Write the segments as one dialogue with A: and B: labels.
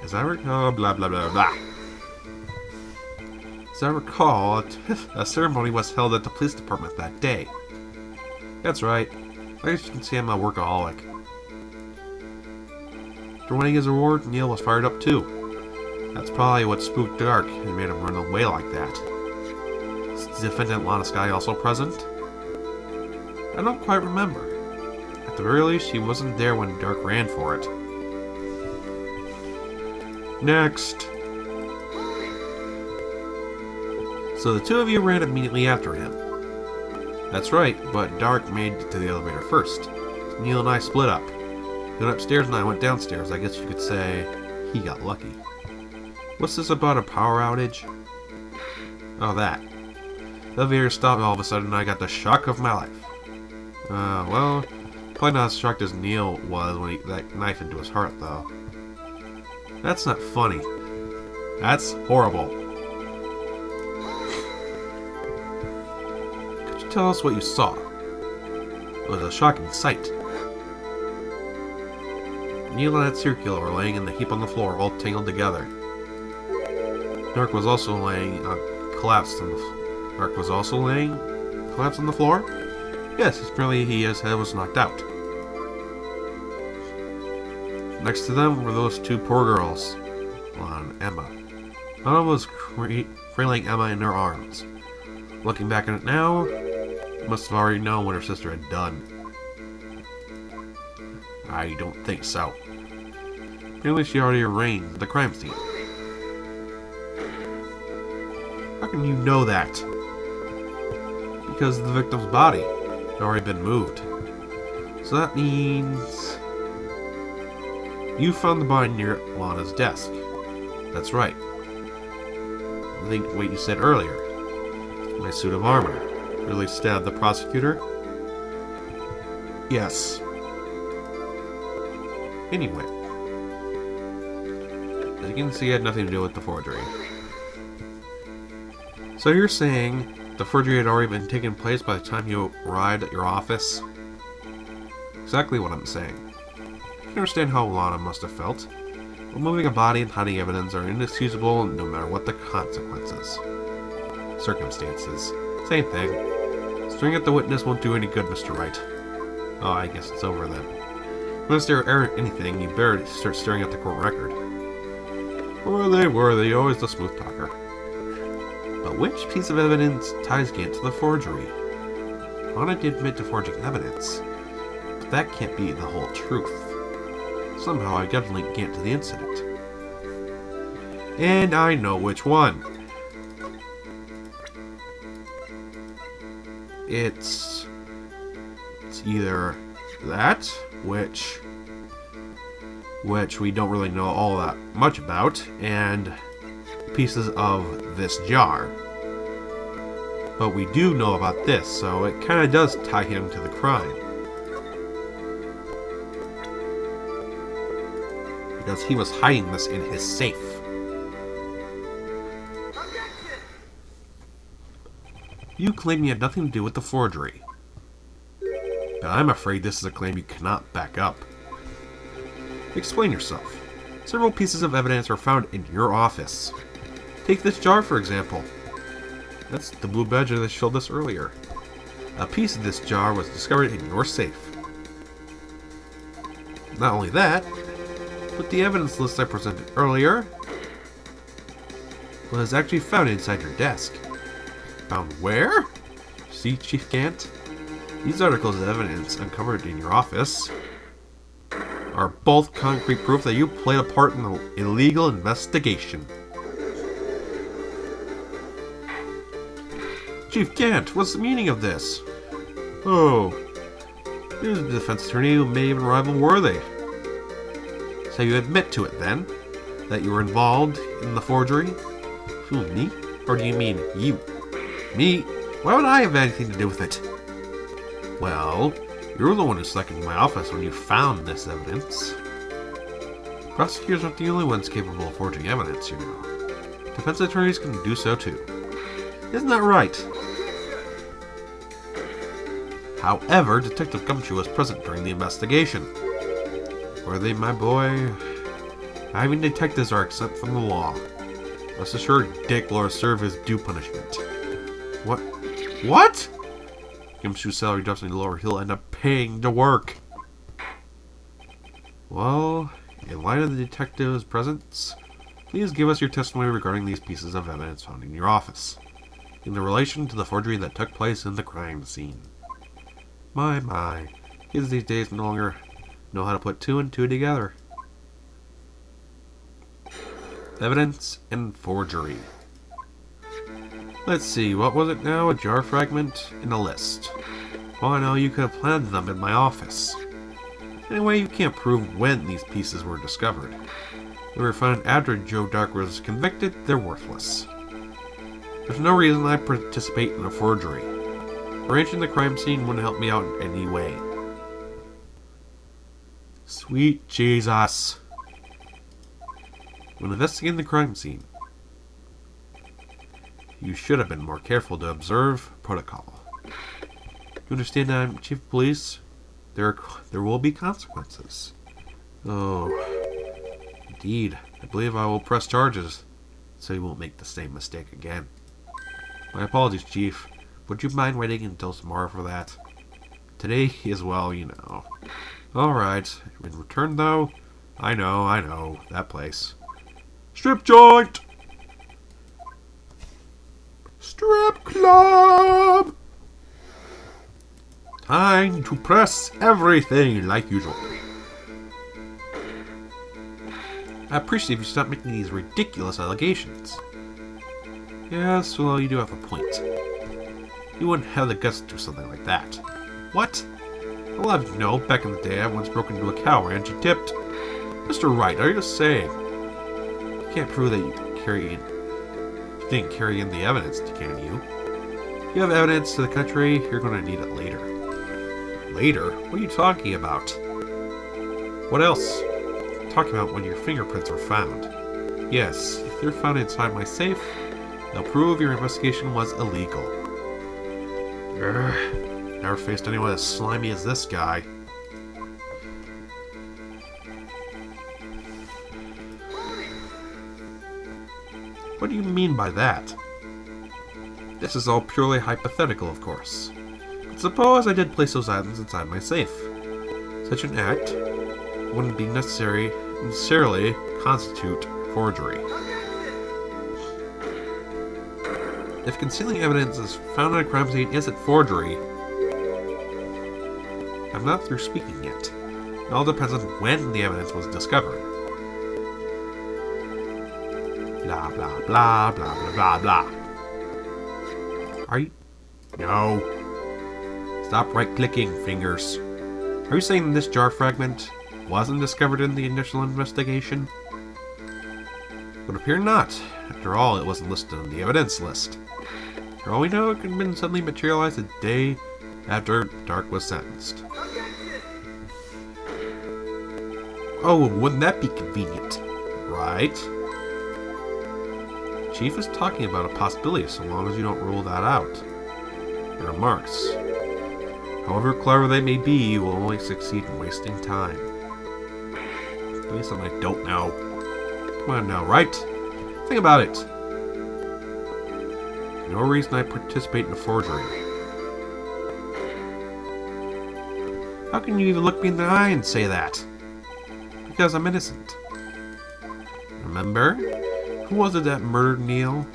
A: As I recall, blah blah blah blah. As I recall, a ceremony was held at the police department that day. That's right. I guess you can see I'm a workaholic. After winning his award, Neil was fired up too. That's probably what spooked Dark and made him run away like that. Is the defendant Lana Skye also present? I don't quite remember. At the very least, she wasn't there when Dark ran for it. Next. So the two of you ran immediately after him. That's right, but Dark made it to the elevator first. Neil and I split up. He went upstairs and I went downstairs. I guess you could say he got lucky. What's this about a power outage? Oh, that. The elevator stopped all of a sudden and I got the shock of my life. Well, probably not as shocked as Neil was when he that knife into his heart, though. That's not funny. That's horrible. Could you tell us what you saw? It was a shocking sight. Neil and that circular were laying in the heap on the floor, all tangled together. Dark was also laying collapsed on the floor. Dark was also laying collapsed on the floor? Yes, apparently his head was knocked out. Next to them were those two poor girls, Lana and Emma. Lana was cradling Emma in her arms. Looking back at it now, must have already known what her sister had done. I don't think so. Apparently she already arranged the crime scene. How can you know that? Because the victim's body had already been moved. So that means you found the body near Lana's desk. That's right. I think what you said earlier. My suit of armor really stabbed the prosecutor? Yes. Anyway, as you can see, it had nothing to do with the forgery. So you're saying the forgery had already been taken place by the time you arrived at your office? Exactly what I'm saying. I can understand how Lana must have felt. But moving a body and hiding evidence are inexcusable no matter what the consequences. Circumstances. Same thing. Staring at the witness won't do any good, Mr. Wright. Oh, I guess it's over then. When there are anything, you better start staring at the court record. Were they always the smooth talker. But which piece of evidence ties Gant to the forgery? Lana did admit to forging evidence, but that can't be the whole truth. Somehow I gotta link Gant to the incident. And I know which one. It's either that, which we don't really know all that much about, and pieces of this jar. But we do know about this, so it kind of does tie him to the crime. Because he was hiding this in his safe. You claim you had nothing to do with the forgery. But I'm afraid this is a claim you cannot back up. Explain yourself. Several pieces of evidence are found in your office. Take this jar, for example. That's the blue badger that showed us earlier. A piece of this jar was discovered in your safe. Not only that, but the evidence list I presented earlier was actually found inside your desk. Found where? See, Cheif Gant? These articles of evidence uncovered in your office are both concrete proof that you played a part in the illegal investigation. Cheif Gant, what's the meaning of this? Oh, here's the defense attorney who may even rival Worthy. So you admit to it then, that you were involved in the forgery? Who, me? Or do you mean you? Me? Why would I have anything to do with it? Well, you're the one who snuck into my office when you found this evidence. Prosecutors aren't the only ones capable of forging evidence, you know. Defense attorneys can do so too. Isn't that right? However, Detective Gumshoe was present during the investigation. Worthy, my boy, Having detectives are exempt from the law. Rest assured, Dick will serve his due punishment. What? What? Gumshoe's salary definitely lower. He'll end up paying to work. Well, in light of the detective's presence, please give us your testimony regarding these pieces of evidence found in your office, in the relation to the forgery that took place in the crime scene. My. Kids these days no longer know how to put two and two together. Evidence and forgery. Let's see, what was it now? A jar fragment and a list. Well, I know you could have planted them in my office. Anyway, you can't prove when these pieces were discovered. They were found after Joe Dark was convicted, they're worthless. There's no reason I participate in a forgery. Arranging the crime scene wouldn't help me out in any way. Sweet Jesus. When investigating the crime scene, you should have been more careful to observe protocol. You understand that I'm Chief of Police? There will be consequences. Oh, indeed. I believe I will press charges, so you won't make the same mistake again. My apologies, Chief. Would you mind waiting until tomorrow for that? Today is, well, you know. Alright. In return, though, I know, that place. Strip joint! Strip club! Time to press everything like usual. I appreciate if you stop making these ridiculous allegations. Yes, well, you do have a point. You wouldn't have the guts to do something like that. What? I'll have you know, back in the day I once broke into a cow ranch and tipped. Mr. Wright, are you saying? You can't prove that you didn't carry in the evidence, can you? If you have evidence to the contrary, you're going to need it later. Later? What are you talking about? What else? I'm talking about when your fingerprints are found. Yes, if they're found inside my safe, they'll prove your investigation was illegal. Never faced anyone as slimy as this guy. What do you mean by that? This is all purely hypothetical, of course. But suppose I did place those items inside my safe. Such an act wouldn't be necessarily constitute forgery. If concealing evidence is found in a crime scene isn't forgery, I'm not through speaking yet. It all depends on when the evidence was discovered. Blah, blah, blah, blah, blah, blah, blah. Are you? No. Stop right-clicking, fingers. Are you saying this jar fragment wasn't discovered in the initial investigation? Would appear not. After all, it wasn't listed on the evidence list. For all we know, it could have been suddenly materialized a day after Dark was sentenced. Oh, wouldn't that be convenient? Right? Chief is talking about a possibility so long as you don't rule that out. The remarks, however clever they may be, you will only succeed in wasting time. Give me something I don't know. Come on now, right? Think about it. No reason I participate in a forgery. How can you even look me in the eye and say that? Because I'm innocent. Remember? Who was it that murdered Neil?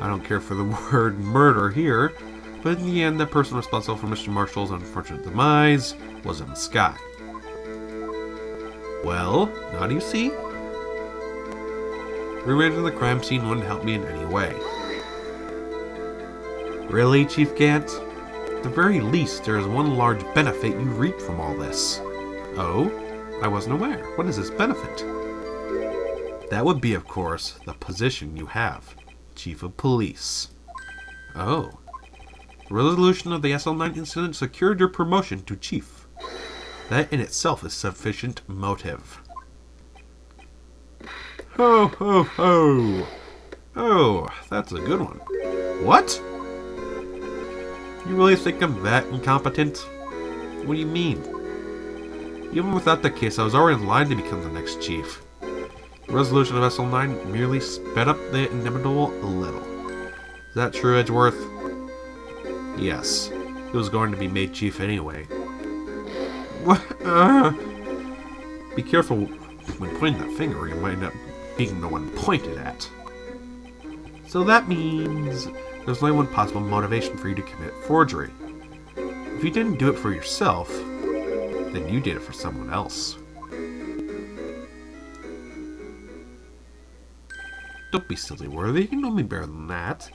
A: I don't care for the word murder here, but in the end, the person responsible for Mr. Marshall's unfortunate demise was in the sky. Well, now do you see? Rearranging the crime scene wouldn't help me in any way. Really, Cheif Gant? At the very least, there is one large benefit you reap from all this. Oh? I wasn't aware. What is this benefit? That would be, of course, the position you have. Chief of Police. Oh. The resolution of the SL9 incident secured your promotion to Chief. That in itself is sufficient motive. Ho, ho, ho! Oh, that's a good one. What? You really think I'm that incompetent? What do you mean? Even without that case, I was already in line to become the next chief. The resolution of SL9 merely sped up the inevitable a little. Is that true, Edgeworth? Yes. He was going to be made chief anyway. What? Be careful when pointing that finger, or you might end up being the one pointed at. So that means there's only one possible motivation for you to commit forgery. If you didn't do it for yourself, then you did it for someone else. Don't be silly, Worthy. You know me better than that.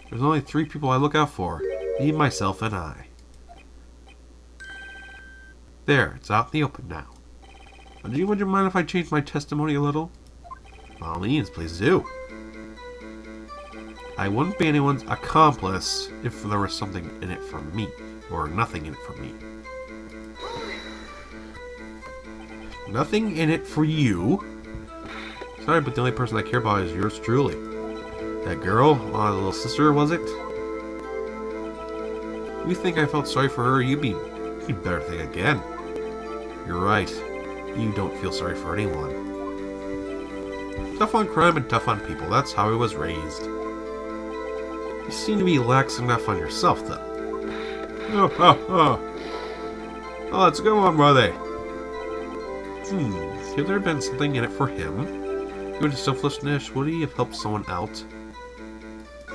A: There's only 3 people I look out for. Me, myself, and I. There, it's out in the open now. Would you mind if I change my testimony a little? By all means, please do. I wouldn't be anyone's accomplice if there was something in it for me, or nothing in it for me. Nothing in it for you? Sorry, but the only person I care about is yours truly. That girl, my little sister, was it? You think I felt sorry for her, you'd better think again. You're right. You don't feel sorry for anyone. Tough on crime and tough on people. That's how I was raised. You seem to be lax enough on yourself, though. Oh, that's a good one, brother. Could there have been something in it for him? Given his selflessness, would he have helped someone out?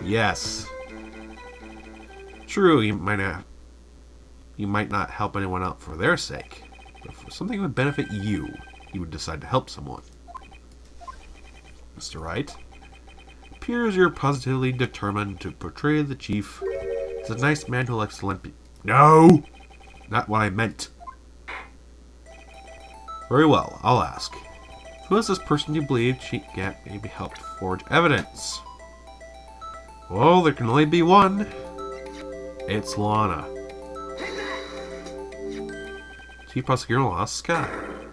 A: Yes. True, you might not help anyone out for their sake. But for something that would benefit you, you would decide to help someone. Mr. Wright, it appears you're positively determined to portray the chief as a nice man who likes to lend people. No! Not what I meant. Very well, I'll ask. Who is this person you believe Cheif Gant maybe helped forge evidence? Well, there can only be one. It's Lana. Chief Prosecutor Lana Sky.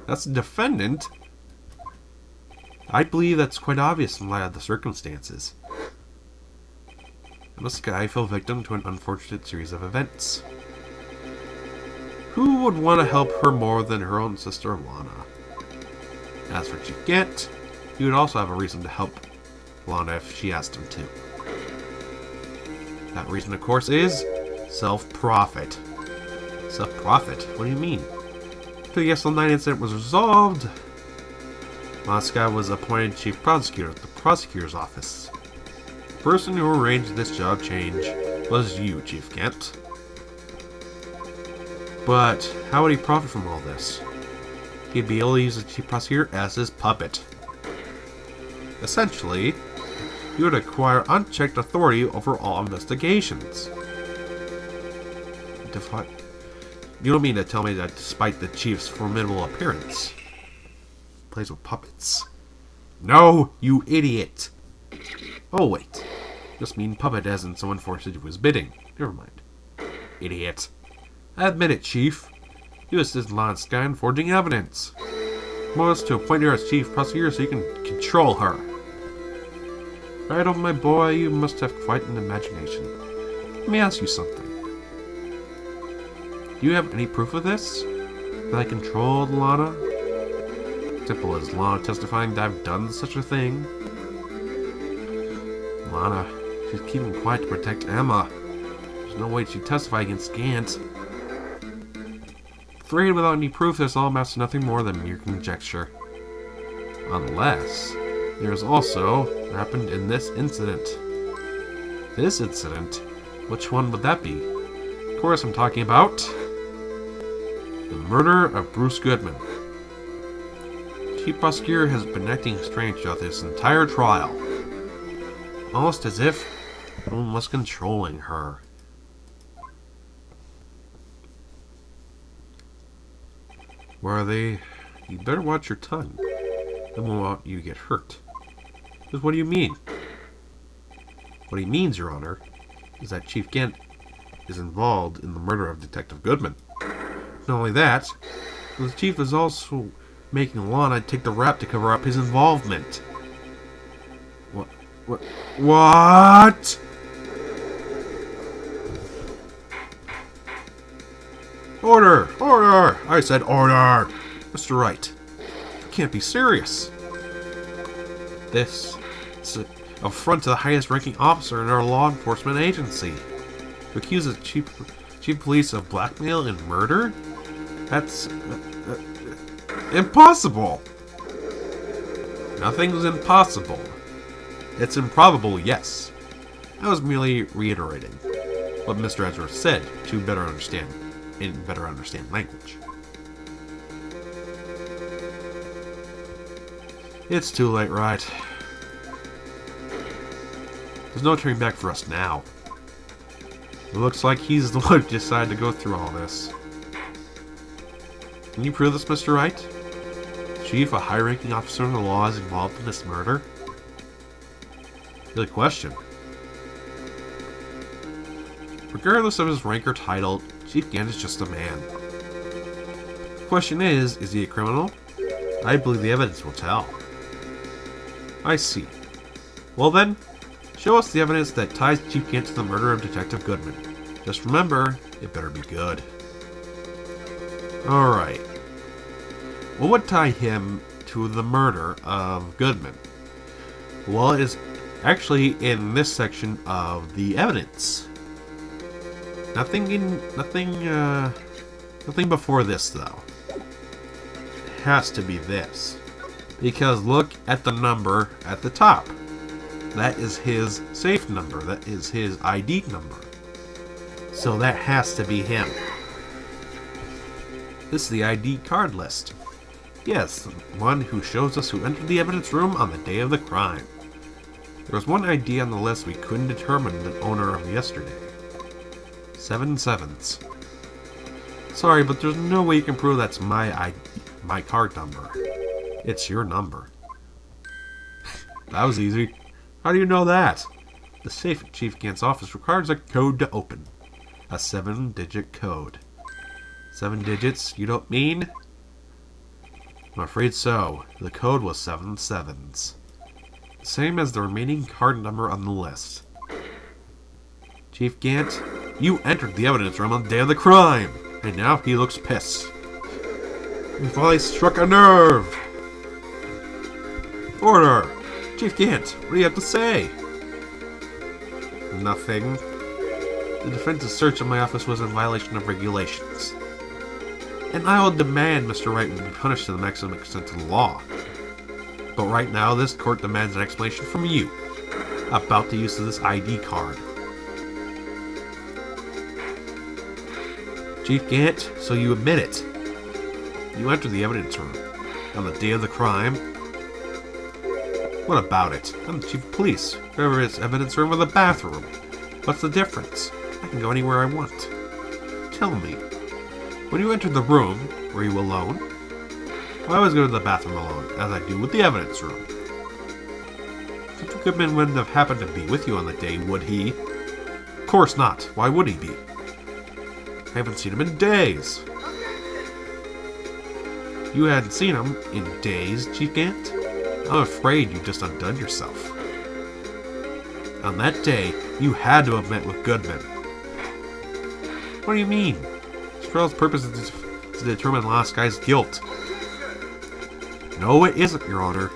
A: That's the defendant? I believe that's quite obvious in light of the circumstances. Lana Sky fell victim to an unfortunate series of events. Who would want to help her more than her own sister Lana? As for Cheif Gant, he would also have a reason to help Lana if she asked him to. That reason, of course, is self-profit. Self-profit? What do you mean? Until the SL9 incident was resolved, Moscow was appointed chief prosecutor at the prosecutor's office. The person who arranged this job change was you, Cheif Gant. But how would he profit from all this? He'd be able to use the chief prosecutor as his puppet. Essentially, he would acquire unchecked authority over all investigations. You don't mean to tell me that despite the chief's formidable appearance, he plays with puppets? No, you idiot! Oh wait, just mean puppet as in someone forced to do his bidding. Never mind. Idiot. I admit it, Chief. You assisted Lana Sky in forging evidence. Was to appoint her as chief prosecutor so you can control her. Right, oh my boy, you must have quite an imagination. Let me ask you something. Do you have any proof of this? That I controlled Lana? Simple as Lana testifying that I've done such a thing. Lana, she's keeping quiet to protect Emma. There's no way she'd testify against Gant. Afraid without any proof, this all amounts to nothing more than mere conjecture. Unless there's also what happened in this incident. This incident? Which one would that be? Of course, I'm talking about the murder of Bruce Goodman. The chief prosecutor has been acting strange throughout this entire trial. Almost as if someone was controlling her. Worthy, you better watch your tongue. I won't want you to get hurt. Because what do you mean? What he means, Your Honor, is that Cheif Gant is involved in the murder of Detective Goodman. Not only that, the chief is also making Lana take the rap to cover up his involvement. What? Order! Order! I said order! Mr. Wright, you can't be serious. This is an affront to the highest ranking officer in our law enforcement agency. To accuse the chief police of blackmail and murder? That's impossible! Nothing's impossible. It's improbable, yes. I was merely reiterating what Mr. Ezra said to better understand language. It's too late, Wright. There's no turning back for us now. It looks like he's the one who decided to go through all this. Can you prove this, Mr. Wright? Chief, a high-ranking officer in the law, is involved in this murder? Good question. Regardless of his rank or title, Cheif Gant is just a man. The question is he a criminal? I believe the evidence will tell. I see. Well then, show us the evidence that ties Cheif Gant to the murder of Detective Goodman. Just remember, it better be good. Alright. What would tie him to the murder of Goodman? Well, it is actually in this section of the evidence. Nothing before this, though. It has to be this. Because look at the number at the top. That is his safe number. That is his ID number. So that has to be him. This is the ID card list. Yes, the one who shows us who entered the evidence room on the day of the crime. There was one ID on the list we couldn't determine the owner of yesterday. 7 sevens. Sorry, but there's no way you can prove that's my card number. It's your number. That was easy. How do you know that? The safe at Cheif Gant's office requires a code to open. A 7-digit code. 7 digits, you don't mean? I'm afraid so. The code was 7 sevens. Same as the remaining card number on the list. Cheif Gant, you entered the evidence room on the day of the crime, and now he looks pissed. We finally struck a nerve! Order! Cheif Gant, what do you have to say? Nothing. The defense's search of my office was in violation of regulations. And I will demand Mr. Wright will be punished to the maximum extent of the law. But right now, this court demands an explanation from you about the use of this ID card. Cheif Gant, so you admit it. You entered the evidence room on the day of the crime. What about it? I'm the chief of police. Whether it's evidence room or the bathroom. What's the difference? I can go anywhere I want. Tell me. When you entered the room, were you alone? I always go to the bathroom alone, as I do with the evidence room. Detective Goodman wouldn't have happened to be with you on the day, would he? Of course not. Why would he be? I haven't seen him in days. You hadn't seen him in days, Cheif Gant? I'm afraid you just undone yourself. On that day, you had to have met with Goodman. What do you mean? This trial's purpose is to determine the last guy's guilt. No, it isn't, Your Honor.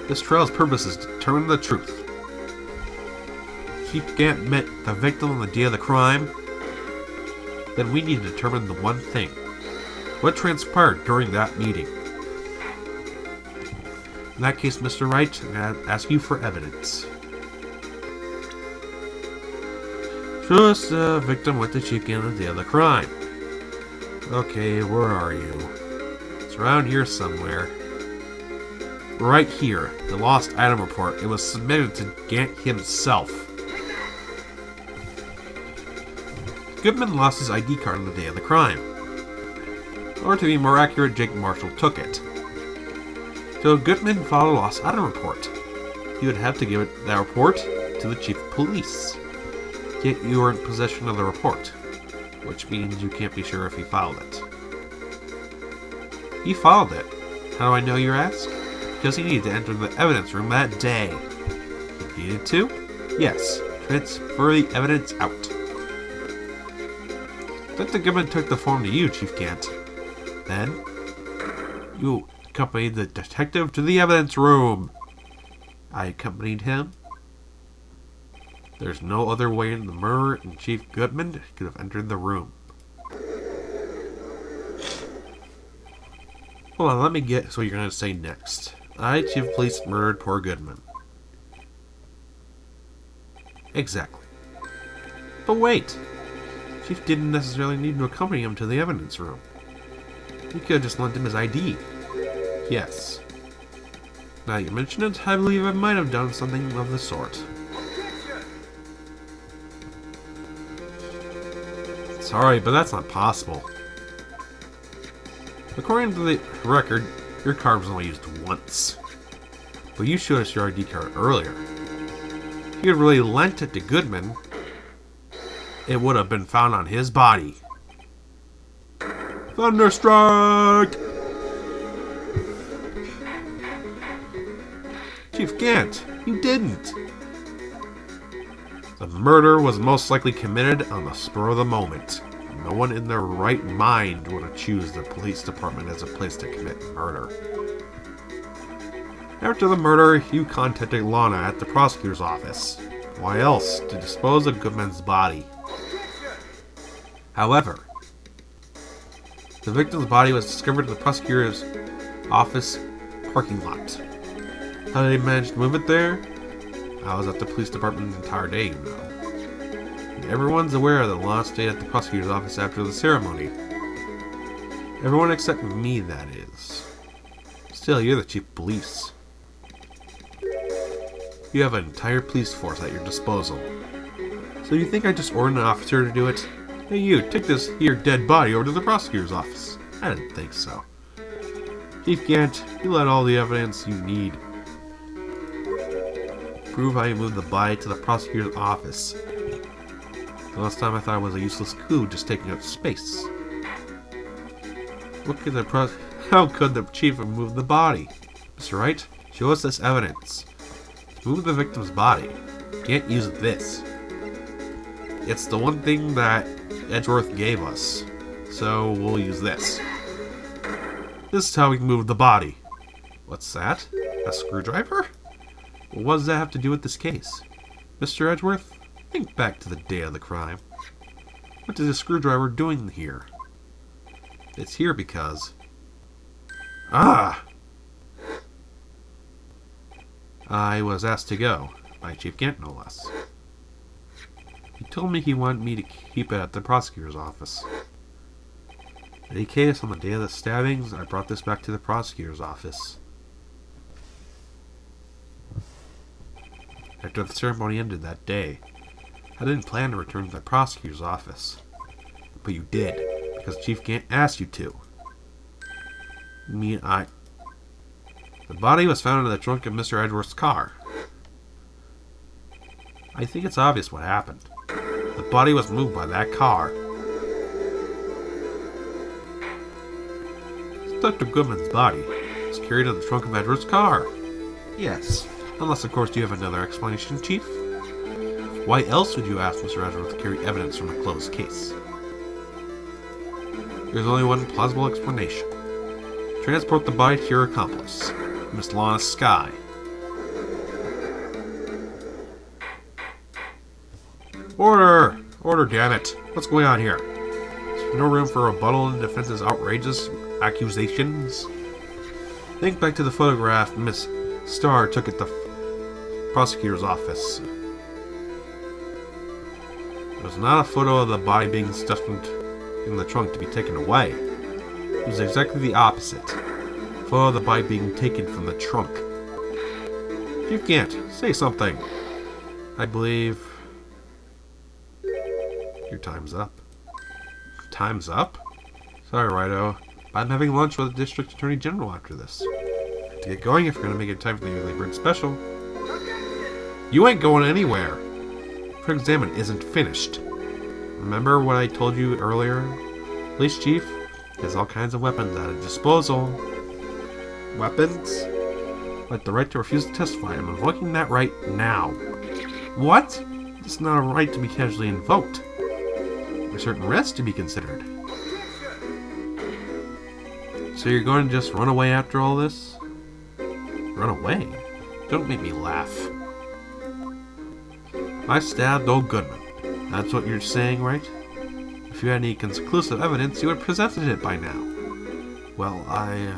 A: This trial's purpose is to determine the truth. Cheif Gant met the victim on the day of the crime. Then we need to determine the one thing. What transpired during that meeting? In that case, Mr. Wright, I'm going to ask you for evidence. Show us the victim with the Cheif Gant on the day of the crime. Okay, where are you? It's around here somewhere. Right here, the lost item report. It was submitted to Gant himself. Goodman lost his ID card on the day of the crime. Or to be more accurate, Jake Marshall took it. So Goodman filed a lost item report. He would have to give that report to the chief of police. Yet you are in possession of the report, which means you can't be sure if he filed it. He filed it. How do I know, you ask? Because he needed to enter the evidence room that day. He needed to? Yes. Transfer the evidence out. Detective Goodman took the form to you, Cheif Gant. Then, you accompanied the detective to the evidence room. I accompanied him. There's no other way the murderer and Cheif Goodman could have entered the room. Hold on, let me get what you're going to say next. I, Chief of Police, murdered poor Goodman. Exactly. But wait! Chief didn't necessarily need to accompany him to the evidence room. He could have just lent him his ID. Yes. Now you mention it, I believe I might have done something of the sort. Sorry, but that's not possible. According to the record, your card was only used once. But you showed us your ID card earlier. If you had really lent it to Goodman, it would have been found on his body. Thunderstruck! Cheif Gant, you didn't. The murder was most likely committed on the spur of the moment. No one in their right mind would have chosen the police department as a place to commit murder. After the murder, you contacted Lana at the prosecutor's office. Why else? To dispose of Goodman's body. However, the victim's body was discovered in the prosecutor's office parking lot. How did they manage to move it there? I was at the police department the entire day, you know. And everyone's aware that Lana stayed at the prosecutor's office after the ceremony. Everyone except me, that is. Still, you're the chief of police. You have an entire police force at your disposal. So you think I just ordered an officer to do it? Hey you, take this here dead body over to the prosecutor's office. I didn't think so. Cheif Gant, you let all the evidence you need. Prove how you moved the body to the prosecutor's office. The last time I thought it was a useless coup just taking up space. How could the chief have moved the body? Mr. Wright, show us this evidence. To move the victim's body, you can't use this. It's the one thing that Edgeworth gave us, so we'll use this. This is how we can move the body. What's that? A screwdriver? Well, what does that have to do with this case? Mr. Edgeworth, think back to the day of the crime. What is a screwdriver doing here? It's here because... Ah! I was asked to go, by Cheif Gant no less. He told me he wanted me to keep it at the prosecutor's office. In any case, on the day of the stabbings, I brought this back to the prosecutor's office. After the ceremony ended that day, I didn't plan to return to the prosecutor's office. But you did, because Cheif Gant asked you to. The body was found in the trunk of Mr. Edgeworth's car. I think it's obvious what happened. The body was moved by that car. Dr. Goodman's body was carried in the trunk of Edgeworth's car. Yes, unless of course you have another explanation, Chief. Why else would you ask Mr. Edgeworth to carry evidence from a closed case? There's only one plausible explanation. Transport the body to your accomplice, Miss Lana Skye. Order! Order, damn it! What's going on here? There's no room for rebuttal in defense's outrageous accusations. Think back to the photograph Miss Starr took at the prosecutor's office. It was not a photo of the body being stuffed in the trunk to be taken away. It was exactly the opposite. A photo of the body being taken from the trunk. Cheif Gant, say something. I believe... Your time's up. Time's up? Sorry, Righto. I'm having lunch with the District Attorney General after this. To get going if you're going to make it time for the early bird special. You ain't going anywhere. Pre-examine isn't finished. Remember what I told you earlier? Police Chief has all kinds of weapons at his disposal. Weapons? Like the right to refuse to testify. I'm invoking that right now. What? It's not a right to be casually invoked. There's certain risks to be considered. So you're going to just run away after all this? Run away? Don't make me laugh. I stabbed old Goodman. That's what you're saying, right? If you had any conclusive evidence, you would have presented it by now. Well, I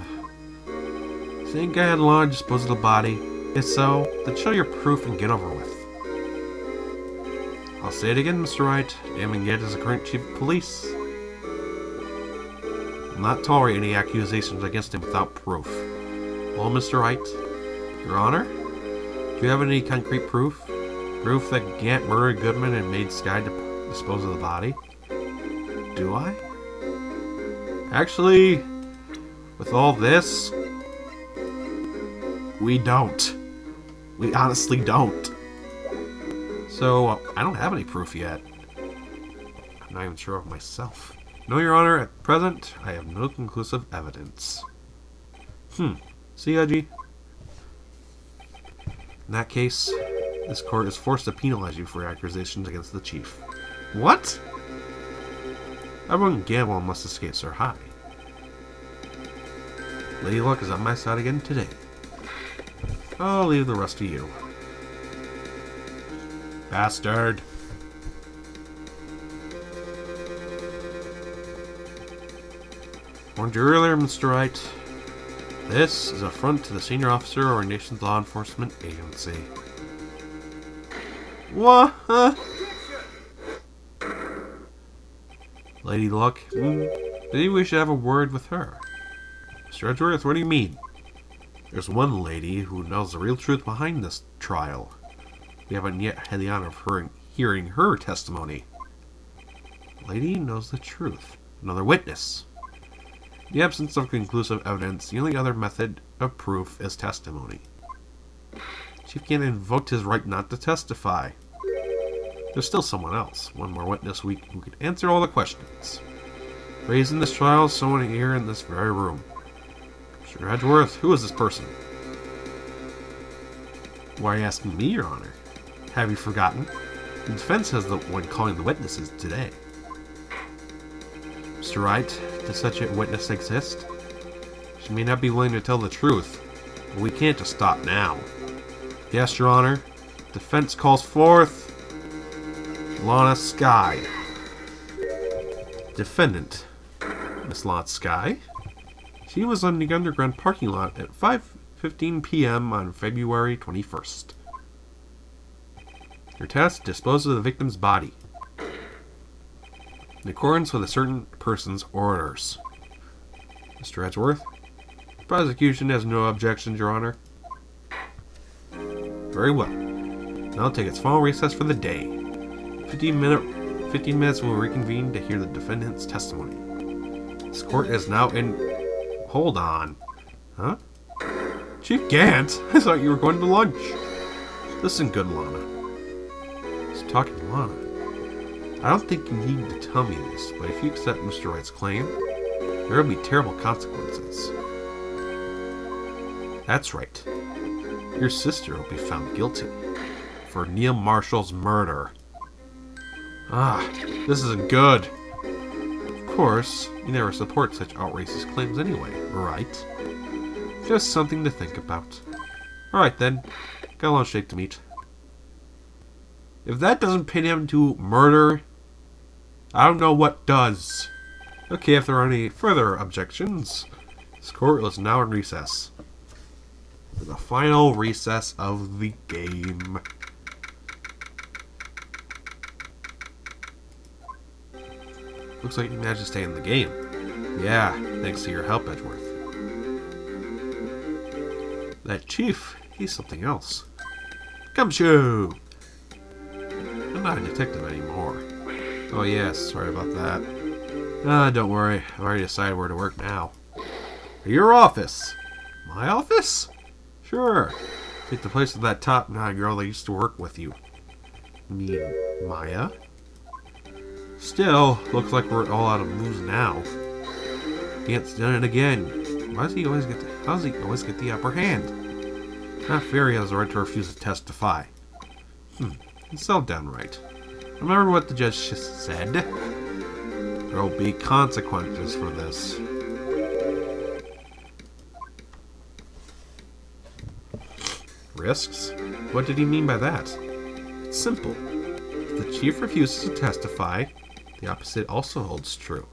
A: think I had law to dispose of the body. If so, then show your proof and get over with. I'll say it again, Mr. Wright. Damon Gant is the current chief of police. I'll not tolerate any accusations against him without proof. Well, Mr. Wright, Your Honor, do you have any concrete proof? Proof that Gant murdered Goodman and made Sky dispose of the body? Do I? Actually, with all this, we don't. We honestly don't. So, I don't have any proof yet. I'm not even sure of myself. No, Your Honor, at present, I have no conclusive evidence. See, Edgy? In that case, this court is forced to penalize you for your accusations against the chief. What? Everyone gamble must escape Sir High. Lady Luck is on my side again today. I'll leave the rest to you. Bastard! Warned you earlier, Mr. Wright. This is an affront to the senior officer of our nation's law enforcement agency. What? Lady Luck, maybe we should have a word with her. Mr. Edgeworth, what do you mean? There's one lady who knows the real truth behind this trial. We haven't yet had the honor of hearing her testimony. The lady knows the truth. Another witness. In the absence of conclusive evidence, the only other method of proof is testimony. Cheif Gant invoked his right not to testify. There's still someone else, one more witness who could answer all the questions. Raised in this trial, someone here in this very room. Mr. Edgeworth, who is this person? Why are you asking me, Your Honor? Have you forgotten? The defense has the one calling the witnesses today. Mr. Wright, does such a witness exist? She may not be willing to tell the truth, but we can't just stop now. Yes, Your Honor. Defense calls forth Lana Sky. Defendant, Miss Lana Sky. She was on the underground parking lot at 5:15 p.m. on February 21st. Your task: dispose of the victim's body in accordance with a certain person's orders. Mr. Edgeworth, the prosecution has no objections, Your Honor. Very well. Now I'll take its final recess for the day. 15 minutes will reconvene to hear the defendant's testimony. This court is now in... Hold on. Huh? Cheif Gant? I thought you were going to lunch. Listen, good Lana. He's talking to Lana. I don't think you need to tell me this, but if you accept Mr. Wright's claim, there will be terrible consequences. That's right. Your sister will be found guilty for Neil Marshall's murder. Ah, this isn't good. Of course, you never support such outrageous claims anyway, right? Just something to think about. Alright then, got a long shake to meet. If that doesn't pin him to murder, I don't know what does. Okay, if there are any further objections, this court is now in recess. The final recess of the game. Looks like you managed to stay in the game. Yeah, thanks to your help, Edgeworth. That chief, he's something else. Come shoo! I'm not a detective anymore. Oh yes, sorry about that. Don't worry, I've already decided where to work now. Your office! My office? Sure. Take the place of that top-notch girl that used to work with you. You mean Maya? Still, looks like we're all out of moves now. Gant's done it again. How does he always get the upper hand? Not fair he has the right to refuse to testify. It's so downright. Remember what the judge just said? There will be consequences for this. Risks? What did he mean by that? It's simple. If the chief refuses to testify, the opposite also holds true.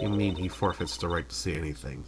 A: You mean he forfeits the right to say anything?